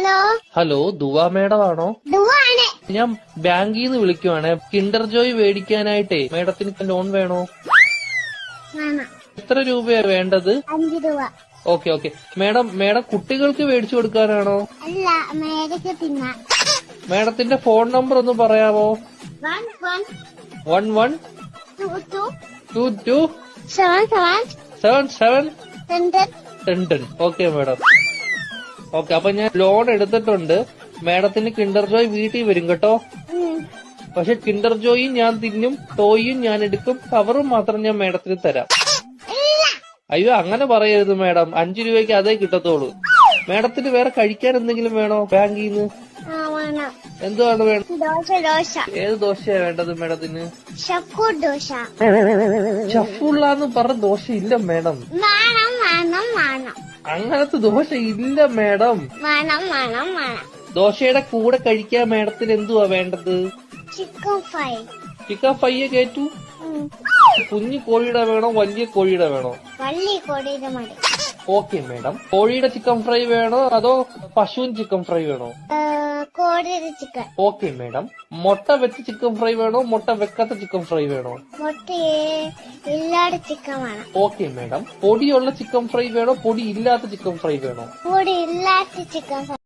Hello hello ദുവാ madam ആണോ? ദുവാണ്. ഞാൻ ബാങ്കിൽ നിന്ന് വിളിക്കുവാണ്. കിൻഡർ ജോയ് മേടിക്കാനായിട്ടേ മേഡത്തിന് ലോൺ വേണോ? വേണം. എത്ര രൂപയാ വേണ്ടത്? 5 രൂപ. ഓക്കെ മേഡം കുട്ടികൾക്ക് മേടിച്ചു കൊടുക്കാനാണോ? അല്ല, മേടിച്ച് തിന്നാൻ. മേഡത്തിന്റെ ഫോൺ നമ്പർ ഒന്ന് പറയാമോ? 11 11 22 22 77 77 10. 10. Okay madam. ഓക്കെ, അപ്പൊ ഞാൻ ലോൺ എടുത്തിട്ടുണ്ട്. മേഡത്തിന് കിൻഡർ ജോയ് വീട്ടിൽ വരും കേട്ടോ. പക്ഷെ കിൻഡർ ജോയും ഞാൻ തിന്നും, ടോയും ഞാൻ എടുക്കും, കവറും മാത്രം ഞാൻ മേഡത്തിന് തരാം. അയ്യോ, അങ്ങനെ പറയരുത് മേഡം. 5 രൂപയ്ക്ക് അതേ കിട്ടത്തോളൂ. മേഡത്തിന് വേറെ കഴിക്കാൻ എന്തെങ്കിലും വേണോ ബാങ്കിൽ നിന്ന്? എന്തുവാണ് വേണം? ദോശ. ഏത് ദോശയാ വേണ്ടത് മേഡത്തിന്? ഷക്കൂർ ദോശ. ഷഫുള്ളാന്ന് പറഞ്ഞ ദോശ ഇല്ല മേഡം. വേണം. അങ്ങനത്തെ ദോശ ഇല്ല മേഡം. വേണം. ദോശയുടെ കൂടെ കഴിക്കാൻ മേഡത്തിന് എന്തുവാ വേണ്ടത്? Chicken fry. ചിക്കൻ ഫ്രൈയെ കേറ്റു. കുഞ്ഞു കോഴിയുടെ വേണോ വലിയ കോഴിയുടെ വേണോ? വള്ളി കോടിയുടെ മതി. Okay madam. കോഴിയുടെ ചിക്കൻ ഫ്രൈ വേണോ അതോ പശുവിൻ ചിക്കൻ ഫ്രൈ വേണോ? കോടിയുടെ ചിക്കൻ. Okay madam. മുട്ട വെച്ച ചിക്കൻ ഫ്രൈ വേണോ മുട്ട വെക്കാത്ത ചിക്കൻ ഫ്രൈ വേണോ? മുട്ടയെ ഇല്ലാത്ത ചിക്കൻ വേണം. Okay madam. പൊടിയുള്ള ചിക്കൻ ഫ്രൈ വേണോ പൊടി ഇല്ലാത്ത ചിക്കൻ ഫ്രൈ വേണോ? പൊടി ഇല്ലാത്ത ചിക്കൻ ഫ്രൈ.